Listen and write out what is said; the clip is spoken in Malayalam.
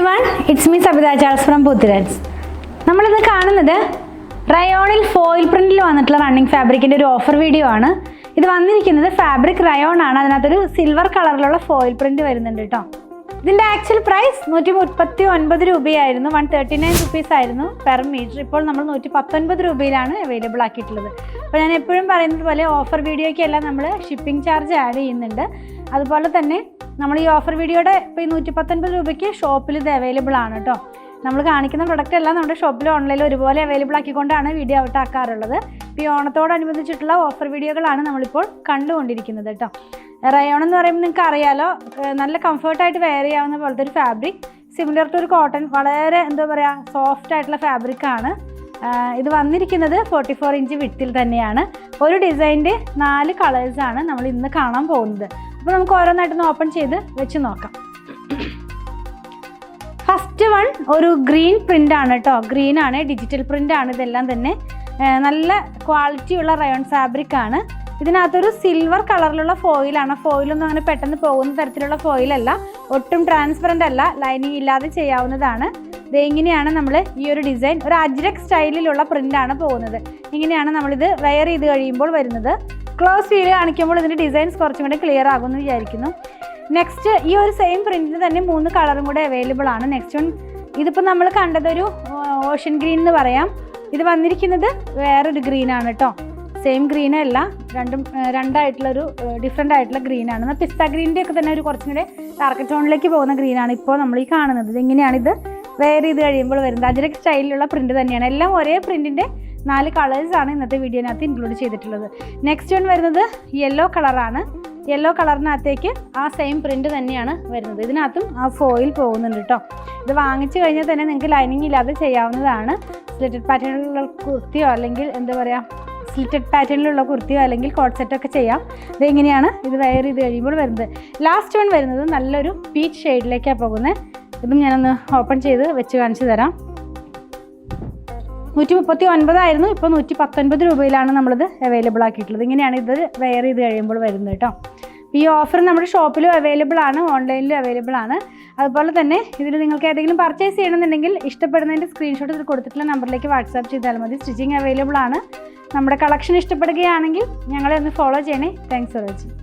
everyone, it's me Sabitha Charles from Puthirats. നമ്മളിത് കാണുന്നത് റയോണിൽ ഫോയിൽ പ്രിന്റിൽ വന്നിട്ടുള്ള റണ്ണിങ് ഫാബ്രിക്കിൻ്റെ ഒരു ഓഫർ വീഡിയോ ആണ്. ഇത് വന്നിരിക്കുന്നത് ഫാബ്രിക് റയോൺ ആണ്. അതിനകത്തൊരു സിൽവർ കളറിലുള്ള ഫോയിൽ പ്രിന്റ് വരുന്നുണ്ട് കേട്ടോ. ഇതിൻ്റെ ആക്ച്വൽ പ്രൈസ് 139 രൂപയായിരുന്നു. 139 റുപ്പീസ് ആയിരുന്നു പെർ മീറ്റർ. ഇപ്പോൾ നമ്മൾ 119 രൂപയിലാണ് അവൈലബിൾ ആക്കിയിട്ടുള്ളത്. അപ്പോൾ ഞാൻ എപ്പോഴും പറയുന്നത് പോലെ ഓഫർ വീഡിയോയ്ക്കെല്ലാം നമ്മൾ ഷിപ്പിംഗ് ചാർജ് ആഡ് ചെയ്യുന്നുണ്ട്. അതുപോലെ തന്നെ നമ്മൾ ഈ ഓഫർ വീഡിയോയുടെ ഇപ്പോൾ ഈ 119 രൂപയ്ക്ക് ഷോപ്പിൽ ഇത് അവൈലബിൾ ആണ് കേട്ടോ. നമ്മൾ കാണിക്കുന്ന പ്രൊഡക്റ്റ് എല്ലാം നമ്മുടെ ഷോപ്പിലും ഓൺലൈനിലും ഒരുപോലെ അവൈലബിൾ ആക്കിക്കൊണ്ടാണ് വീഡിയോ ഔട്ട് ആക്കാറുള്ളത്. ഇപ്പോൾ ഈ ഓണത്തോടനുബന്ധിച്ചിട്ടുള്ള ഓഫർ വീഡിയോകളാണ് നമ്മളിപ്പോൾ കണ്ടുകൊണ്ടിരിക്കുന്നത് കേട്ടോ. റയോൺ എന്ന് പറയുമ്പോൾ നിങ്ങൾക്ക് അറിയാലോ, നല്ല കംഫർട്ടായിട്ട് വെയർ ചെയ്യാവുന്ന പോലത്തെ ഒരു ഫാബ്രിക്, സിമിലർ ടു ഒരു കോട്ടൺ, വളരെ എന്താ പറയുക സോഫ്റ്റ് ആയിട്ടുള്ള ഫാബ്രിക്കാണ്. ഇത് വന്നിരിക്കുന്നത് 44 ഇഞ്ച് വിഡ്ത്തിൽ തന്നെയാണ്. ഒരു ഡിസൈൻ്റെ 4 കളേഴ്സാണ് നമ്മൾ ഇന്ന് കാണാൻ പോകുന്നത്. അപ്പോൾ നമുക്ക് ഓരോന്നായിട്ടൊന്ന് ഓപ്പൺ ചെയ്ത് വെച്ച് നോക്കാം. ഫസ്റ്റ് വൺ ഒരു ഗ്രീൻ പ്രിൻ്റ് ആണ് കേട്ടോ. ഗ്രീൻ ആണ്, ഡിജിറ്റൽ പ്രിൻ്റ് ആണ്. ഇതെല്ലാം തന്നെ നല്ല ക്വാളിറ്റിയുള്ള റയോൺ ഫാബ്രിക് ആണ്. ഇതിനകത്തൊരു സിൽവർ കളറിലുള്ള ഫോയിലാണ്. ഫോയിലൊന്നും അങ്ങനെ പെട്ടെന്ന് പോകുന്ന തരത്തിലുള്ള ഫോയിലല്ല, ഒട്ടും ട്രാൻസ്പെറൻ്റ് അല്ല, ലൈനിങ് ഇല്ലാതെ ചെയ്യാവുന്നതാണ്. ഇങ്ങനെയാണ് നമ്മൾ ഈ ഒരു ഡിസൈൻ, ഒരു അജ്രക് സ്റ്റൈലിലുള്ള പ്രിൻ്റാണ് പോകുന്നത്. ഇങ്ങനെയാണ് നമ്മളിത് വെയർ ചെയ്ത് കഴിയുമ്പോൾ വരുന്നത്. ക്ലോസ് ഫീൽ കാണിക്കുമ്പോൾ ഇതിൻ്റെ ഡിസൈൻസ് കുറച്ചും കൂടി ക്ലിയർ ആകുമെന്ന് വിചാരിക്കുന്നു. നെക്സ്റ്റ് ഈ ഒരു സെയിം പ്രിൻറ്റിന് തന്നെ 3 കളറും കൂടെ അവൈലബിൾ ആണ്. നെക്സ്റ്റ് വൺ, ഇതിപ്പോൾ നമ്മൾ കണ്ടതൊരു ഓഷ്യൻ ഗ്രീൻ എന്ന് പറയാം. ഇത് വന്നിരിക്കുന്നത് വേറൊരു ഗ്രീനാണ് കേട്ടോ. സെയിം ഗ്രീനല്ല, രണ്ടായിട്ടുള്ളൊരു ഡിഫറെൻ്റ് ആയിട്ടുള്ള ഗ്രീനാണ്. പിസ്ത ഗ്രീൻ്റെ ഒക്കെ തന്നെ ഒരു കുറച്ചും കൂടെ ഡാർക്ക് ടോണിലേക്ക് പോകുന്ന ഗ്രീനാണ് ഇപ്പോൾ നമ്മൾ ഈ കാണുന്നത്. ഇതെങ്ങനെയാണിത് വെയർ ചെയ്ത് കഴിയുമ്പോൾ വരുന്നത്. അജ്രക് സ്റ്റൈലിലുള്ള പ്രിൻറ്റ് തന്നെയാണ്. എല്ലാം ഒരേ പ്രിൻറ്റിൻ്റെ 4 കളേഴ്സാണ് ഇന്നത്തെ വീഡിയോനകത്ത് ഇൻക്ലൂഡ് ചെയ്തിട്ടുള്ളത്. നെക്സ്റ്റ് വൺ വരുന്നത് യെല്ലോ കളറാണ്. യെല്ലോ കളറിനകത്തേക്ക് ആ സെയിം പ്രിൻറ്റ് തന്നെയാണ് വരുന്നത്. ഇതിനകത്തും ആ ഫോയിൽ പോകുന്നുണ്ട് കേട്ടോ. ഇത് വാങ്ങിച്ചു കഴിഞ്ഞാൽ തന്നെ നിങ്ങൾക്ക് ലൈനിങ് ഇല്ലാതെ ചെയ്യാവുന്നതാണ്. സ്ലിറ്റഡ് പാറ്റേണിലുള്ള കുർത്തിയോ അല്ലെങ്കിൽ എന്താ പറയുക സ്ലിറ്റഡ് പാറ്റേണിലുള്ള കുർത്തിയോ അല്ലെങ്കിൽ കോട്ട് സെറ്റൊക്കെ ചെയ്യാം. ഇതെങ്ങനെയാണ് ഇത് വെയർ ചെയ്ത് കഴിയുമ്പോൾ വരുന്നത്. ലാസ്റ്റ് വൺ വരുന്നത് നല്ലൊരു പീച്ച് ഷെയ്ഡിലേക്കാണ് പോകുന്നത്. ഇതും ഞാനൊന്ന് ഓപ്പൺ ചെയ്ത് വെച്ച് കാണിച്ചു തരാം. 139 ആയിരുന്നു, ഇപ്പോൾ 119 രൂപയിലാണ് നമ്മളിത് അവൈലബിൾ ആക്കിയിട്ടുള്ളത്. ഇങ്ങനെയാണ് ഇത് വെയർ ചെയ്ത് കഴിയുമ്പോൾ വരുന്നത് കേട്ടോ. ഈ ഓഫർ നമ്മുടെ ഷോപ്പിലും അവൈലബിൾ ആണ്, ഓൺലൈനിലും അവൈലബിൾ ആണ്. അതുപോലെ തന്നെ ഇതിൽ നിങ്ങൾക്ക് ഏതെങ്കിലും പർച്ചേസ് ചെയ്യണമെന്നുണ്ടെങ്കിൽ ഇഷ്ടപ്പെടുന്നതിൻ്റെ സ്ക്രീൻഷോട്ട് ഇതിൽ കൊടുത്തിട്ടുള്ള നമ്പറിലേക്ക് വാട്സാപ്പ് ചെയ്താൽ മതി. സ്റ്റിച്ചിങ് അവൈലബിൾ ആണ്. നമ്മുടെ കളക്ഷൻ ഇഷ്ടപ്പെടുകയാണെങ്കിൽ ഞങ്ങളെ ഒന്ന് ഫോളോ ചെയ്യണേ. Thanks for watching.